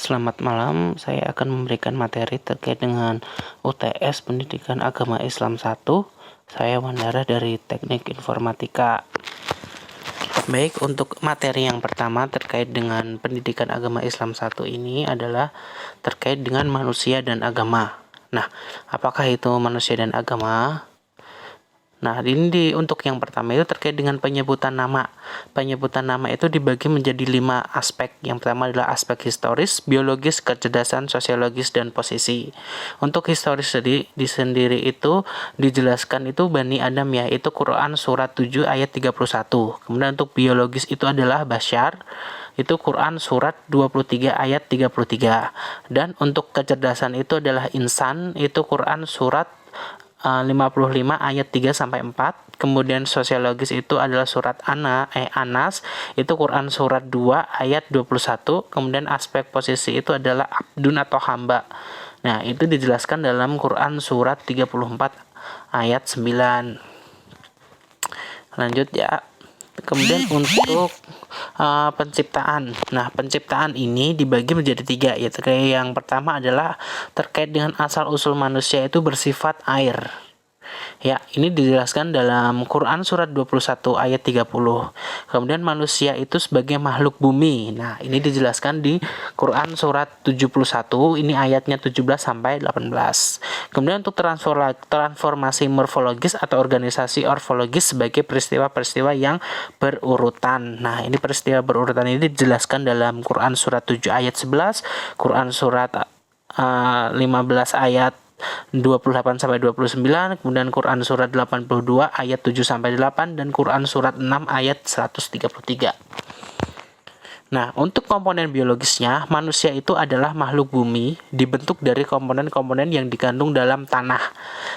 Selamat malam, saya akan memberikan materi terkait dengan UTS Pendidikan Agama Islam 1. Saya Wandara dari Teknik Informatika. Baik, untuk materi yang pertama terkait dengan Pendidikan Agama Islam 1 ini adalah terkait dengan manusia dan agama. Nah, apakah itu manusia dan agama? Nah, ini untuk yang pertama itu terkait dengan penyebutan nama. Penyebutan nama itu dibagi menjadi 5 aspek. Yang pertama adalah aspek historis, biologis, kecerdasan, sosiologis, dan posisi. Untuk historis sendiri itu dijelaskan itu Bani Adam ya, itu Quran surat 7 ayat 31. Kemudian untuk biologis itu adalah Bashar, itu Quran surat 23 ayat 33. Dan untuk kecerdasan itu adalah Insan, itu Quran surat 55 ayat 3-4. Kemudian sosiologis itu adalah surat Anas, itu Quran surat 2 ayat 21. Kemudian aspek posisi itu adalah abdun atau hamba. Nah, itu dijelaskan dalam Quran surat 34 ayat 9. Lanjut ya. Kemudian untuk penciptaan. Nah, penciptaan ini dibagi menjadi 3, yaitu yang pertama adalah terkait dengan asal-usul manusia itu bersifat air. Ya, ini dijelaskan dalam Quran surat 21 ayat 30. Kemudian manusia itu sebagai makhluk bumi. Nah, ini dijelaskan di Quran surat 71, ini ayatnya 17-18. Kemudian untuk transformasi morfologis atau organisasi orfologis sebagai peristiwa-peristiwa yang berurutan. Nah, ini peristiwa berurutan ini dijelaskan dalam Quran surat 7 ayat 11, Quran surat 15 ayat 28-29, kemudian Quran surat 82 ayat 7-8, dan Quran surat 6 ayat 133. Nah, untuk komponen biologisnya, manusia itu adalah makhluk bumi, dibentuk dari komponen-komponen yang dikandung dalam tanah.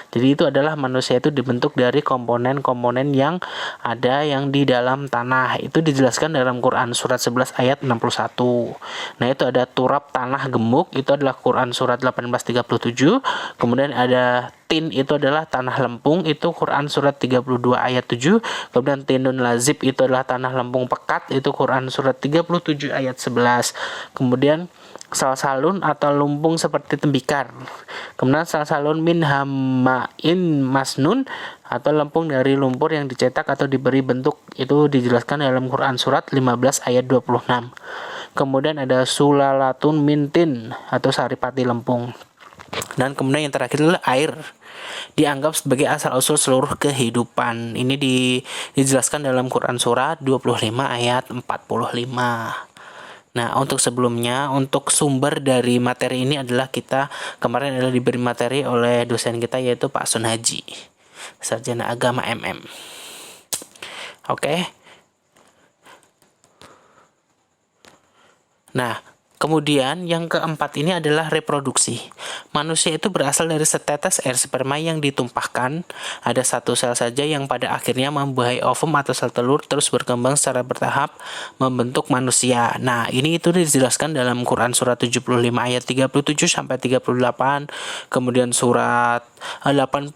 Jadi itu adalah manusia itu dibentuk dari komponen-komponen yang ada yang di dalam tanah. Itu dijelaskan dalam Quran surat 11 ayat 61. Nah, itu ada turab tanah gemuk, itu adalah Quran surat 1837. Kemudian ada tin, itu adalah tanah lempung, itu Quran surat 32 ayat 7. Kemudian tinun lazib, itu adalah tanah lempung pekat, itu Quran surat 37 ayat 11. Kemudian salsalun atau lumpung seperti tembikar. Kemudian salsalun min hamain masnun atau lempung dari lumpur yang dicetak atau diberi bentuk, itu dijelaskan dalam Quran surat 15 ayat 26. Kemudian ada sulalatun mintin atau saripati lempung. Dan kemudian yang terakhir adalah air, dianggap sebagai asal-usul seluruh kehidupan. Ini dijelaskan dalam Quran surat 25 ayat 45. Nah, untuk sebelumnya, untuk sumber dari materi ini adalah kita kemarin adalah diberi materi oleh dosen kita, yaitu Pak Sunhaji, Sarjana Agama MM. Oke. Nah, kemudian yang keempat ini adalah reproduksi. Manusia itu berasal dari setetes air sperma yang ditumpahkan. Ada satu sel saja yang pada akhirnya membuahi ovum atau sel telur, terus berkembang secara bertahap membentuk manusia. Nah, ini itu dijelaskan dalam Quran surat 75 ayat 37-38, kemudian surat 80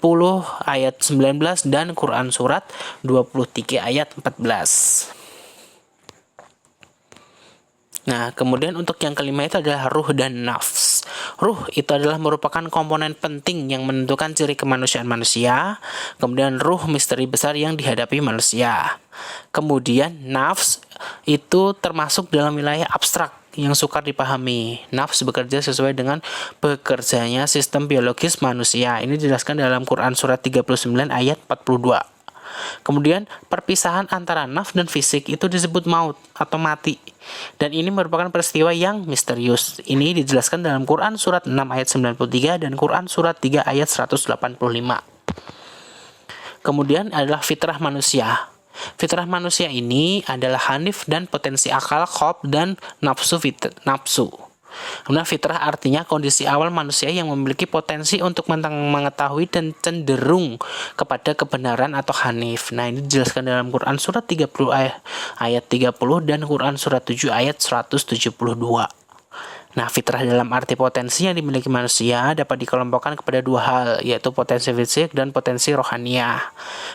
ayat 19, dan Quran surat 23 ayat 14. Nah, kemudian untuk yang kelima itu adalah ruh dan nafs. Ruh itu adalah merupakan komponen penting yang menentukan ciri kemanusiaan manusia. Kemudian ruh misteri besar yang dihadapi manusia. Kemudian nafs itu termasuk dalam wilayah abstrak yang sukar dipahami. Nafs bekerja sesuai dengan bekerjanya sistem biologis manusia. Ini dijelaskan dalam Quran surat 39 ayat 42. Kemudian perpisahan antara nafs dan fisik itu disebut maut atau mati. Dan ini merupakan peristiwa yang misterius. Ini dijelaskan dalam Quran surat 6 ayat 93 dan Quran surat 3 ayat 185. Kemudian adalah fitrah manusia. Fitrah manusia ini adalah hanif dan potensi akal, khob, dan nafsu. Kemudian fitrah artinya kondisi awal manusia yang memiliki potensi untuk mengetahui dan cenderung kepada kebenaran atau hanif. Nah, ini dijelaskan dalam Quran surat 30 ayat 30 dan Quran surat 7 ayat 172. Nah, fitrah dalam arti potensi yang dimiliki manusia dapat dikelompokkan kepada dua hal, yaitu potensi fisik dan potensi rohaniah.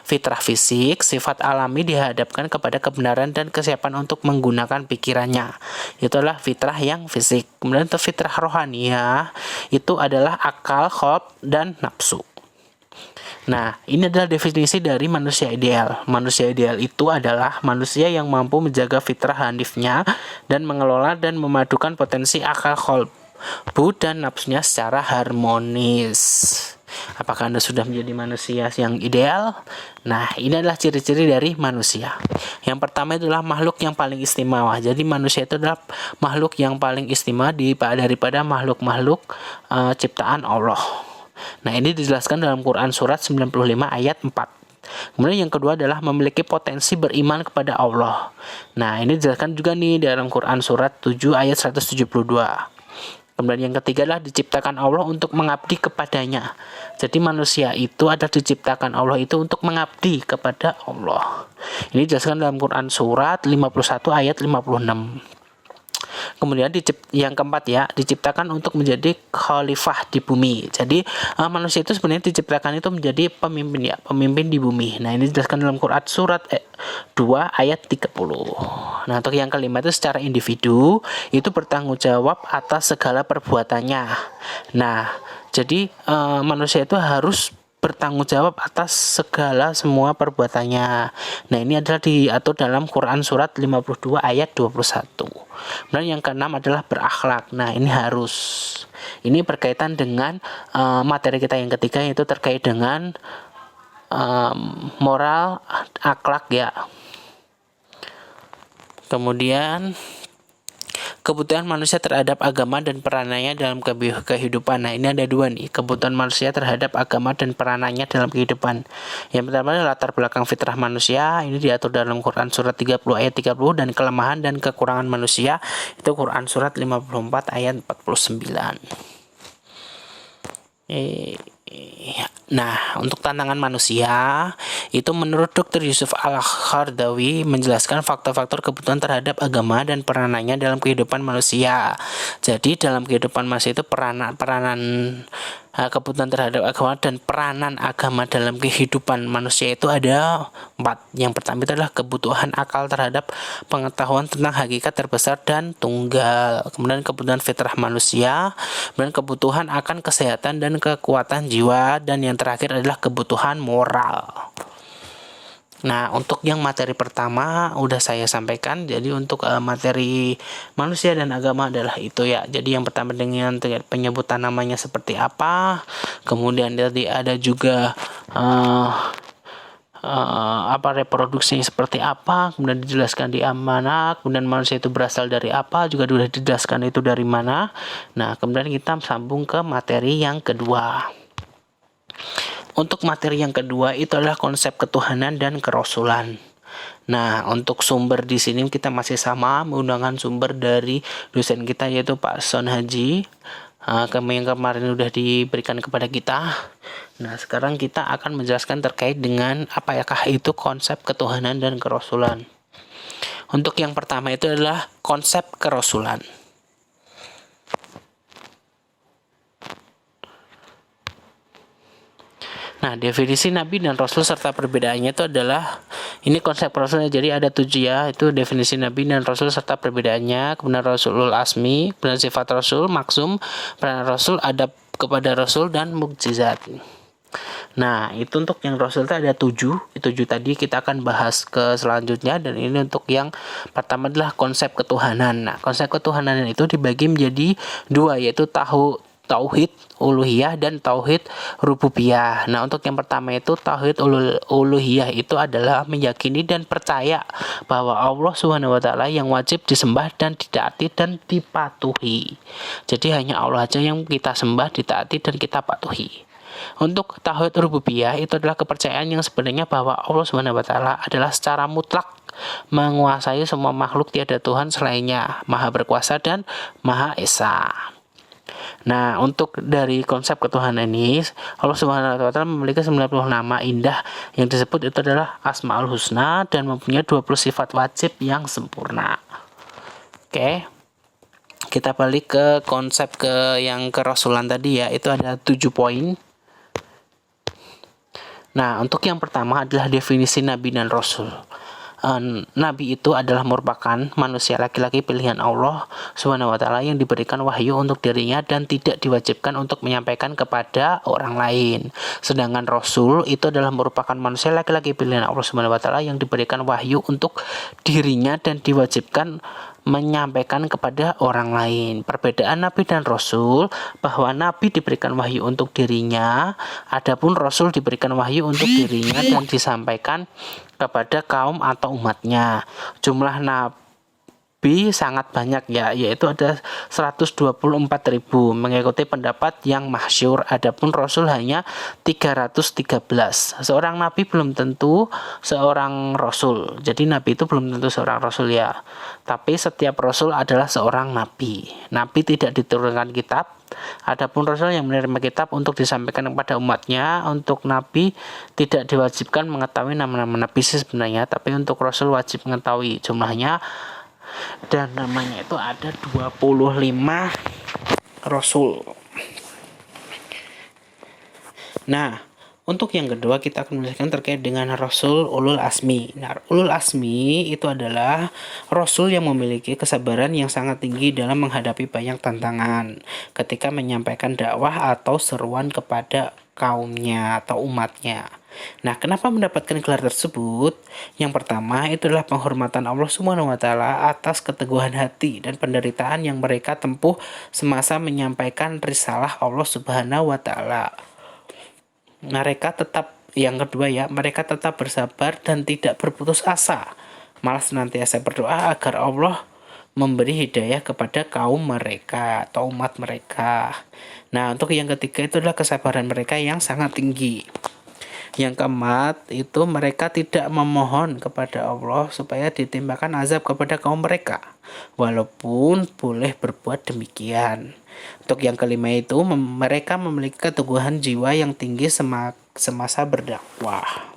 Fitrah fisik, sifat alami dihadapkan kepada kebenaran dan kesiapan untuk menggunakan pikirannya. Itulah fitrah yang fisik. Kemudian untuk fitrah rohaniah, itu adalah akal, qalb, dan nafsu. Nah, ini adalah definisi dari manusia ideal. Manusia ideal itu adalah manusia yang mampu menjaga fitrah hanifnya dan mengelola dan memadukan potensi akal, qalbu, dan nafsunya secara harmonis. Apakah Anda sudah menjadi manusia yang ideal? Nah, ini adalah ciri-ciri dari manusia. Yang pertama adalah makhluk yang paling istimewa. Jadi manusia itu adalah makhluk yang paling istimewa daripada makhluk-makhluk ciptaan Allah. Nah, ini dijelaskan dalam Quran surat 95 ayat 4. Kemudian yang kedua adalah memiliki potensi beriman kepada Allah. Nah, ini dijelaskan juga nih dalam Quran surat 7 ayat 172. Kemudian yang ketiga adalah diciptakan Allah untuk mengabdi kepadanya. Jadi manusia itu adalah diciptakan Allah itu untuk mengabdi kepada Allah. Ini dijelaskan dalam Quran surat 51 ayat 56. Kemudian yang keempat ya, diciptakan untuk menjadi khalifah di bumi. Jadi manusia itu sebenarnya diciptakan itu menjadi pemimpin ya, pemimpin di bumi. Nah, ini dijelaskan dalam Quran surat 2 ayat 30. Nah, untuk yang kelima itu secara individu itu bertanggung jawab atas segala perbuatannya. Nah, jadi manusia itu harus bertanggung jawab atas semua perbuatannya. Nah, ini adalah diatur dalam Quran surat 52 ayat 21. Dan yang keenam adalah berakhlak. Nah, ini harus. Ini berkaitan dengan materi kita yang ketiga, yaitu terkait dengan moral, akhlak ya. Kemudian kebutuhan manusia terhadap agama dan peranannya dalam kehidupan. Nah, ini ada dua nih, kebutuhan manusia terhadap agama dan peranannya dalam kehidupan. Yang pertama adalah latar belakang fitrah manusia. Ini diatur dalam Quran surat 30 ayat 30, dan kelemahan dan kekurangan manusia itu Quran surat 54 ayat 49. Nah, untuk tantangan manusia itu menurut Dr. Yusuf Al-Qaradawi menjelaskan faktor-faktor kebutuhan terhadap agama dan peranannya dalam kehidupan manusia. Jadi dalam kehidupan manusia itu peranan kebutuhan terhadap agama dan peranan agama dalam kehidupan manusia itu ada 4. Yang pertama itu adalah kebutuhan akal terhadap pengetahuan tentang hakikat terbesar dan tunggal. Kemudian kebutuhan fitrah manusia, kemudian kebutuhan akan kesehatan dan kekuatan jiwa, dan yang terakhir adalah kebutuhan moral. Nah, untuk yang materi pertama udah saya sampaikan. Jadi untuk materi manusia dan agama adalah itu ya. Jadi yang pertama dengan penyebutan namanya seperti apa. Kemudian tadi ada juga reproduksinya seperti apa. Kemudian dijelaskan di mana. Kemudian manusia itu berasal dari apa. Juga sudah dijelaskan itu dari mana. Nah, kemudian kita sambung ke materi yang kedua. Untuk materi yang kedua itu adalah konsep ketuhanan dan kerasulan. Nah, untuk sumber di sini kita masih sama menggunakan sumber dari dosen kita, yaitu Pak Son Haji. Yang kemarin sudah diberikan kepada kita. Nah, sekarang kita akan menjelaskan terkait dengan apakah itu konsep ketuhanan dan kerasulan. Untuk yang pertama itu adalah konsep kerasulan. Nah, definisi Nabi dan Rasul serta perbedaannya itu adalah, ini konsep Rasul, jadi ada 7 ya, itu definisi Nabi dan Rasul serta perbedaannya. Kemudian Rasulul Asmi, kemudian sifat Rasul, maksum, peran Rasul, adab kepada Rasul, dan mukjizat. Nah, itu untuk yang Rasul itu ada 7. Itu 7 tadi kita akan bahas ke selanjutnya, dan ini untuk yang pertama adalah konsep ketuhanan. Nah, konsep ketuhanan itu dibagi menjadi 2, yaitu tauhid uluhiyah dan tauhid rububiyah. Nah, untuk yang pertama itu tauhid uluhiyah itu adalah meyakini dan percaya bahwa Allah Subhanahu wa taala yang wajib disembah dan ditaati dan dipatuhi. Jadi hanya Allah aja yang kita sembah, ditaati, dan kita patuhi. Untuk tauhid rububiyah itu adalah kepercayaan yang sebenarnya bahwa Allah Subhanahu wa taala adalah secara mutlak menguasai semua makhluk, tiada Tuhan selainnya, Maha berkuasa dan Maha esa. Nah, untuk dari konsep ketuhanan ini, Allah Subhanahu wa taala memiliki 90 nama indah yang disebut itu adalah Asmaul Husna dan mempunyai 20 sifat wajib yang sempurna. Oke. kita balik ke konsep yang kerasulan tadi ya, itu ada 7 poin. Nah, untuk yang pertama adalah definisi nabi dan rasul. Nabi itu adalah merupakan manusia laki-laki pilihan Allah Subhanahu wa taala yang diberikan wahyu untuk dirinya dan tidak diwajibkan untuk menyampaikan kepada orang lain. Sedangkan rasul itu adalah merupakan manusia laki-laki pilihan Allah Subhanahu wa taala yang diberikan wahyu untuk dirinya dan diwajibkan menyampaikan kepada orang lain. Perbedaan nabi dan rasul, bahwa nabi diberikan wahyu untuk dirinya, adapun rasul diberikan wahyu untuk dirinya dan disampaikan kepada kaum atau umatnya. Jumlah nabi sangat banyak ya, yaitu ada 124.000 mengikuti pendapat yang masyhur. Adapun rasul hanya 313. Seorang nabi belum tentu seorang rasul. Jadi nabi itu belum tentu seorang rasul ya. Tapi setiap rasul adalah seorang nabi. Nabi tidak diturunkan kitab. Adapun rasul yang menerima kitab untuk disampaikan kepada umatnya. Untuk nabi tidak diwajibkan mengetahui nama-nama nabi sih sebenarnya, tapi untuk rasul wajib mengetahui jumlahnya, dan namanya itu ada 25 rasul. Nah, untuk yang kedua kita akan menjelaskan terkait dengan Rasul Ulul Azmi. Nah, Ulul Azmi itu adalah Rasul yang memiliki kesabaran yang sangat tinggi dalam menghadapi banyak tantangan ketika menyampaikan dakwah atau seruan kepada kaumnya atau umatnya. Nah, kenapa mendapatkan gelar tersebut? Yang pertama itu adalah penghormatan Allah Subhanahu wa taala atas keteguhan hati dan penderitaan yang mereka tempuh semasa menyampaikan risalah Allah Subhanahu wa taala. Mereka tetap bersabar dan tidak berputus asa, malah senantiasa berdoa agar Allah memberi hidayah kepada kaum mereka atau umat mereka. Nah, untuk yang ketiga itu adalah kesabaran mereka yang sangat tinggi. Yang keempat itu mereka tidak memohon kepada Allah supaya ditimpakan azab kepada kaum mereka, walaupun boleh berbuat demikian. Untuk yang kelima itu mereka memiliki keteguhan jiwa yang tinggi semasa berdakwah.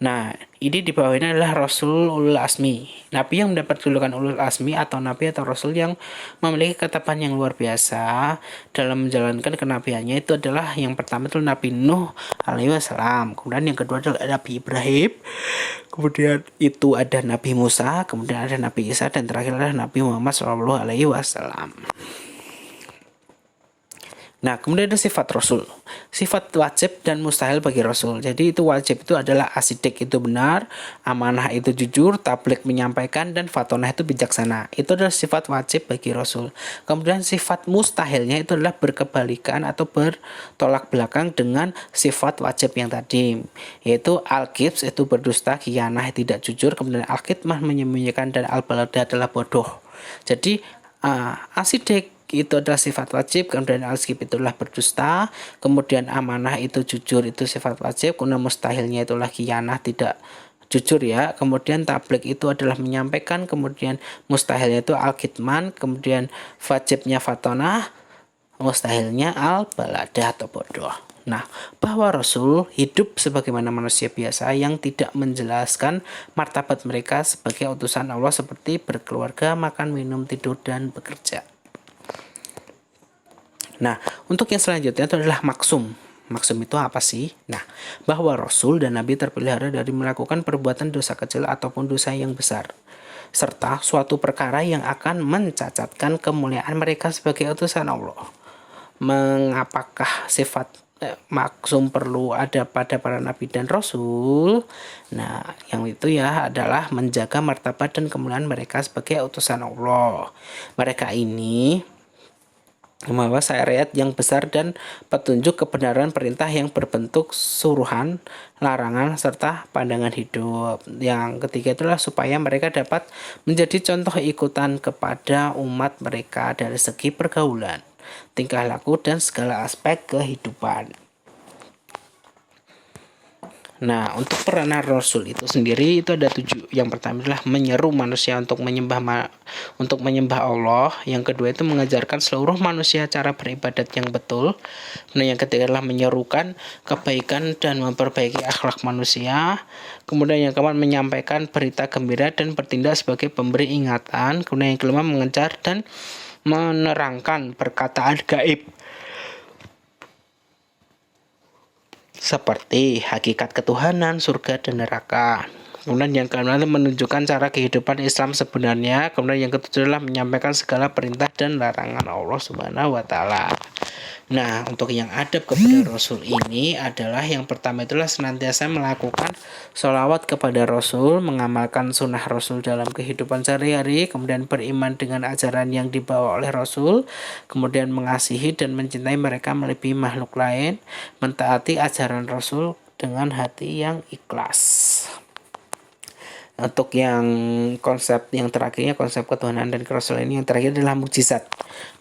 Nah, ini di bawah ini adalah Rasul Ulul Azmi. Nabi yang mendapat julukan Ulul Azmi atau Nabi atau Rasul yang memiliki ketetapan yang luar biasa dalam menjalankan kenabiannya itu adalah yang pertama itu Nabi Nuh alaihi wassalam. Kemudian yang kedua adalah Nabi Ibrahim. Kemudian itu ada Nabi Musa, kemudian ada Nabi Isa, dan terakhir adalah Nabi Muhammad sallallahu alaihi wasallam. Nah, kemudian ada sifat Rasul. Sifat wajib dan mustahil bagi Rasul. Jadi itu wajib itu adalah asidik itu benar, amanah itu jujur, tabligh menyampaikan, dan fatonah itu bijaksana. Itu adalah sifat wajib bagi Rasul. Kemudian sifat mustahilnya itu adalah berkebalikan atau bertolak belakang dengan sifat wajib yang tadi. Yaitu al-kibs itu berdusta, khianah tidak jujur, kemudian al-kitmah menyembunyikan, dan al-balada adalah bodoh. Jadi asidik itu adalah sifat wajib, kemudian al-skip itulah berdusta, kemudian amanah itu jujur itu sifat wajib, kemudian mustahilnya itulah khianah tidak jujur ya, kemudian tabligh itu adalah menyampaikan, kemudian mustahilnya itu al-kitman, kemudian wajibnya fatonah, mustahilnya al-balada atau bodoh. Nah, bahwa Rasul hidup sebagaimana manusia biasa yang tidak menjelaskan martabat mereka sebagai utusan Allah seperti berkeluarga, makan, minum, tidur, dan bekerja. Nah, untuk yang selanjutnya itu adalah maksum. Maksum itu apa sih? Nah, bahwa Rasul dan Nabi terpelihara dari melakukan perbuatan dosa kecil ataupun dosa yang besar, serta suatu perkara yang akan mencacatkan kemuliaan mereka sebagai utusan Allah. Mengapakah sifat maksum perlu ada pada para nabi dan rasul? Nah, yang itu ya adalah menjaga martabat dan kemuliaan mereka sebagai utusan Allah. Mereka ini membawa syariat yang besar dan petunjuk kebenaran perintah yang berbentuk suruhan, larangan, serta pandangan hidup. Yang ketiga itulah supaya mereka dapat menjadi contoh ikutan kepada umat mereka dari segi pergaulan, tingkah laku, dan segala aspek kehidupan. Nah, untuk peranan Rasul itu sendiri itu ada 7. Yang pertama adalah menyeru manusia untuk menyembah Allah. Yang kedua itu mengajarkan seluruh manusia cara beribadat yang betul. Kemudian yang ketiga adalah menyerukan kebaikan dan memperbaiki akhlak manusia. Kemudian yang keempat menyampaikan berita gembira dan bertindak sebagai pemberi ingatan. Kemudian yang kelima mengejar dan menerangkan perkataan gaib seperti hakikat ketuhanan, surga, dan neraka. Kemudian yang keenam menunjukkan cara kehidupan Islam sebenarnya. Kemudian yang ketujuh adalah menyampaikan segala perintah dan larangan Allah Subhanahu wa taala. Nah, untuk yang adab kepada Rasul ini adalah yang pertama itulah senantiasa melakukan sholawat kepada Rasul, mengamalkan sunnah Rasul dalam kehidupan sehari-hari, kemudian beriman dengan ajaran yang dibawa oleh Rasul, kemudian mengasihi dan mencintai mereka melebihi makhluk lain, mentaati ajaran Rasul dengan hati yang ikhlas. Untuk yang konsep yang terakhirnya, konsep ketuhanan dan kerasulan ini, yang terakhir adalah mukjizat.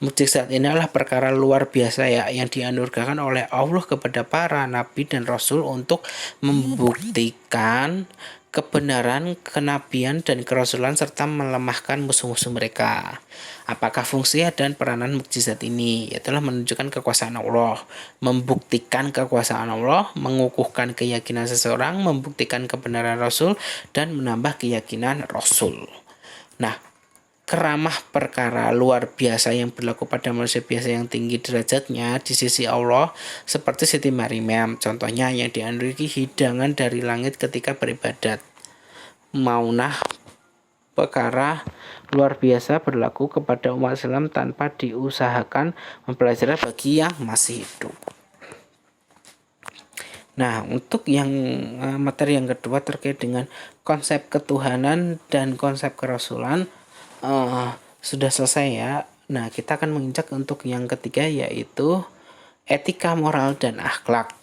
Mukjizat ini adalah perkara luar biasa ya yang dianugerahkan oleh Allah kepada para nabi dan rasul untuk membuktikan kebenaran kenabian dan kerasulan serta melemahkan musuh-musuh mereka. Apakah fungsi dan peranan mukjizat ini? Yaitu menunjukkan kekuasaan Allah, membuktikan kekuasaan Allah, mengukuhkan keyakinan seseorang, membuktikan kebenaran Rasul, dan menambah keyakinan Rasul. Nah, keramah perkara luar biasa yang berlaku pada manusia biasa yang tinggi derajatnya di sisi Allah, seperti Siti Maryam contohnya yang dianugerahi hidangan dari langit ketika beribadat. Maunah perkara luar biasa berlaku kepada umat Islam tanpa diusahakan mempelajari bagi yang masih hidup. Nah, untuk yang materi yang kedua terkait dengan konsep ketuhanan dan konsep kerasulan sudah selesai ya. Nah, kita akan menginjak untuk yang ketiga, yaitu etika moral dan akhlak.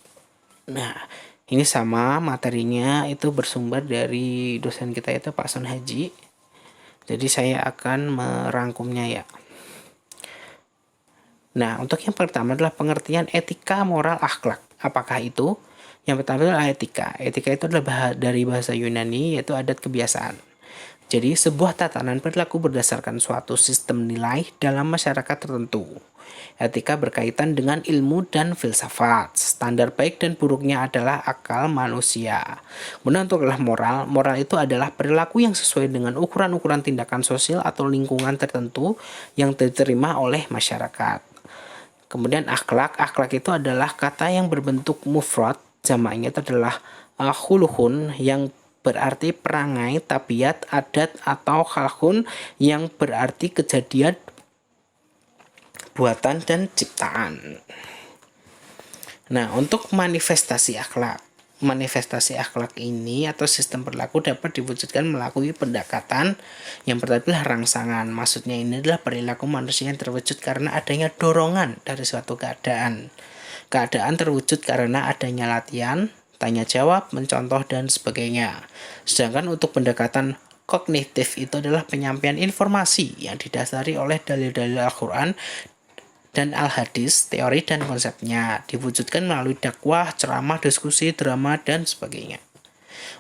Nah, ini sama materinya itu bersumber dari dosen kita itu Pak Son Haji. Jadi saya akan merangkumnya ya. Nah, untuk yang pertama adalah pengertian etika moral akhlak. Apakah itu? Yang pertama adalah etika. Etika itu adalah dari bahasa Yunani, yaitu adat kebiasaan. Jadi, sebuah tatanan perilaku berdasarkan suatu sistem nilai dalam masyarakat tertentu. Etika berkaitan dengan ilmu dan filsafat. Standar baik dan buruknya adalah akal manusia. Kemudian untuk moral, moral itu adalah perilaku yang sesuai dengan ukuran-ukuran tindakan sosial atau lingkungan tertentu yang diterima oleh masyarakat. Kemudian akhlak, akhlak itu adalah kata yang berbentuk mufrad, jamaknya itu adalah khuluqun yang berarti perangai, tabiat, adat, atau khalqun yang berarti kejadian, buatan, dan ciptaan. Nah, untuk manifestasi akhlak ini atau sistem perilaku dapat diwujudkan melalui pendekatan. Yang pertama adalah rangsangan. Maksudnya ini adalah perilaku manusia yang terwujud karena adanya dorongan dari suatu keadaan. Keadaan terwujud karena adanya latihan, tanya jawab, mencontoh, dan sebagainya. Sedangkan untuk pendekatan kognitif itu adalah penyampaian informasi yang didasari oleh dalil-dalil Al-Quran dan Al-Hadis, teori dan konsepnya, diwujudkan melalui dakwah, ceramah, diskusi, drama, dan sebagainya.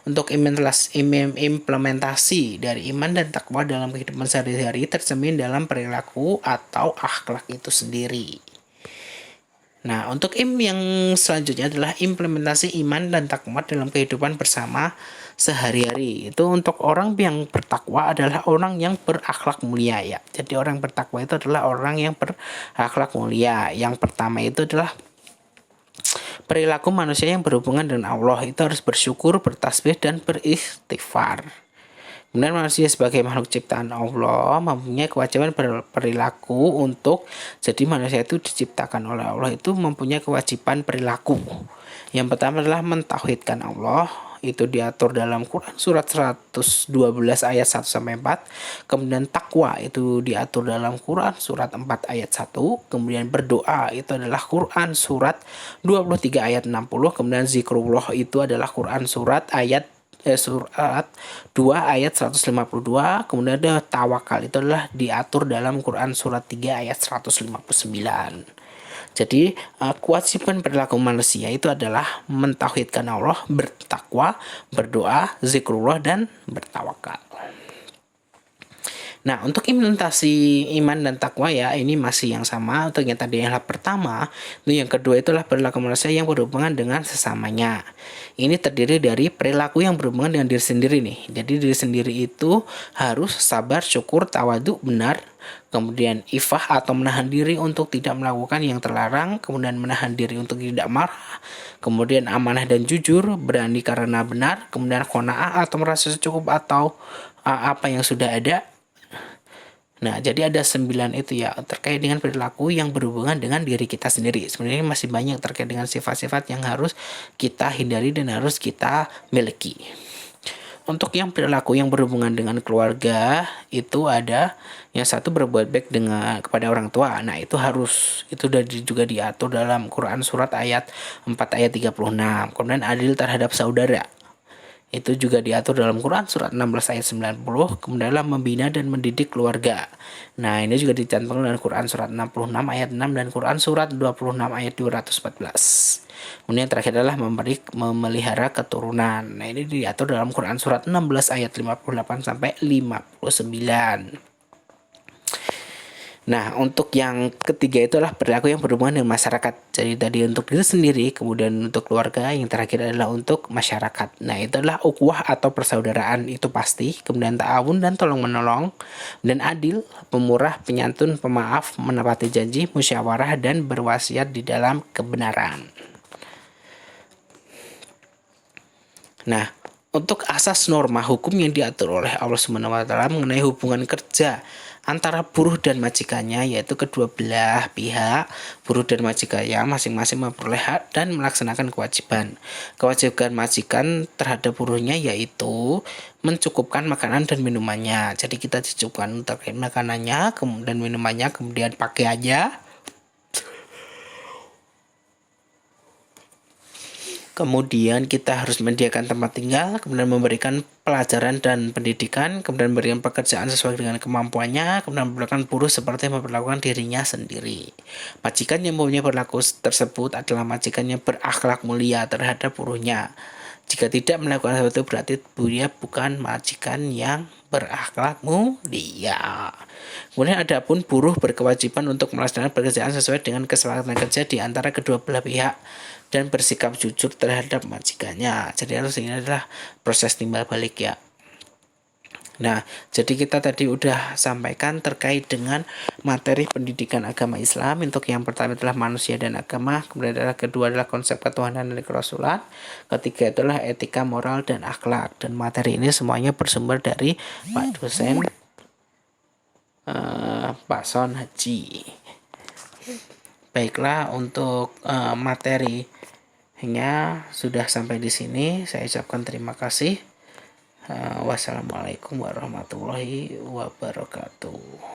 Untuk implementasi dari iman dan takwa dalam kehidupan sehari-hari tercermin dalam perilaku atau akhlak itu sendiri. Nah, untuk yang selanjutnya adalah implementasi iman dan takwa dalam kehidupan bersama sehari-hari. Itu untuk orang yang bertakwa adalah orang yang berakhlak mulia ya. Jadi orang bertakwa itu adalah orang yang berakhlak mulia. Yang pertama itu adalah perilaku manusia yang berhubungan dengan Allah itu harus bersyukur, bertasbih, dan beristighfar. Kemudian manusia sebagai makhluk ciptaan Allah mempunyai kewajiban perilaku untuk jadi manusia itu diciptakan oleh Allah itu mempunyai kewajiban perilaku. Yang pertama adalah mentauhidkan Allah, itu diatur dalam Quran surat 112 ayat 1-4. Kemudian takwa itu diatur dalam Quran surat 4 ayat 1. Kemudian berdoa itu adalah Quran surat 23 ayat 60. Kemudian zikrullah itu adalah Quran surat 2 ayat 152. Kemudian ada tawakal itu adalah diatur dalam Quran surat 3 ayat 159. Jadi kewajiban perilaku manusia itu adalah mentauhidkan Allah, bertakwa, berdoa, zikrullah, dan bertawakal. Nah, untuk implementasi iman dan takwa ya, ini masih yang sama. Untuk yang tadi yang pertama, itu yang kedua itulah perilaku manusia yang berhubungan dengan sesamanya. Ini terdiri dari perilaku yang berhubungan dengan diri sendiri nih. Jadi diri sendiri itu harus sabar, syukur, tawadu, benar, kemudian ifah atau menahan diri untuk tidak melakukan yang terlarang, kemudian menahan diri untuk tidak marah, kemudian amanah dan jujur, berani karena benar, kemudian qanaah atau merasa cukup atau apa yang sudah ada. Nah, jadi ada 9 itu ya terkait dengan perilaku yang berhubungan dengan diri kita sendiri. Sebenarnya masih banyak terkait dengan sifat-sifat yang harus kita hindari dan harus kita miliki. Untuk yang perilaku yang berhubungan dengan keluarga itu ada yang satu berbuat baik dengan kepada orang tua. Nah, itu juga diatur dalam Quran surat ayat 4 ayat 36. Kemudian adil terhadap saudara. Itu juga diatur dalam Quran surat 16 ayat 90, kemudian dalam membina dan mendidik keluarga. Nah, ini juga dicantumkan dalam Quran surat 66 ayat 6 dan Quran surat 26 ayat 214. Kemudian yang terakhir adalah memelihara keturunan. Nah, ini diatur dalam Quran surat 16 ayat 58 sampai 59. Nah, untuk yang ketiga itu adalah perilaku yang berhubungan dengan masyarakat. Jadi tadi untuk diri sendiri, kemudian untuk keluarga, yang terakhir adalah untuk masyarakat. Nah, itu adalah ukhuwah atau persaudaraan, itu pasti. Kemudian ta'awun dan tolong-menolong, dan adil, pemurah, penyantun, pemaaf, menepati janji, musyawarah, dan berwasiat di dalam kebenaran. Nah, untuk asas norma hukum yang diatur oleh Allah SWT mengenai hubungan kerja antara buruh dan majikannya, yaitu kedua belah pihak, buruh dan majikannya masing-masing memperoleh hak dan melaksanakan kewajiban. Kewajiban majikan terhadap buruhnya yaitu mencukupkan makanan dan minumannya. Jadi kita dicukupkan terkait makanannya, kemudian minumannya, kemudian pakaiannya. Kemudian kita harus menyediakan tempat tinggal, kemudian memberikan pelajaran dan pendidikan, kemudian memberikan pekerjaan sesuai dengan kemampuannya, kemudian memperlakukan buruh seperti memperlakukan dirinya sendiri. Majikan yang mempunyai perilaku tersebut adalah majikan yang berakhlak mulia terhadap buruhnya. Jika tidak melakukan sesuatu berarti dia bukan majikan yang berakhlak mulia. Kemudian ada pun buruh berkewajiban untuk melaksanakan pekerjaan sesuai dengan kesepakatan kerja di antara kedua belah pihak dan bersikap jujur terhadap majikannya. Jadi harus ini adalah proses timbal balik ya. Nah, jadi kita tadi udah sampaikan terkait dengan materi pendidikan agama Islam. Untuk yang pertama adalah manusia dan agama, kemudian kedua adalah konsep ketuhanan dan kerasulan, ketiga adalah etika, moral, dan akhlak. Dan materi ini semuanya bersumber dari Pak dosen Pak Son Haji. Baiklah, untuk materinya sudah sampai di sini. Saya ucapkan terima kasih. Wassalamualaikum warahmatullahi wabarakatuh.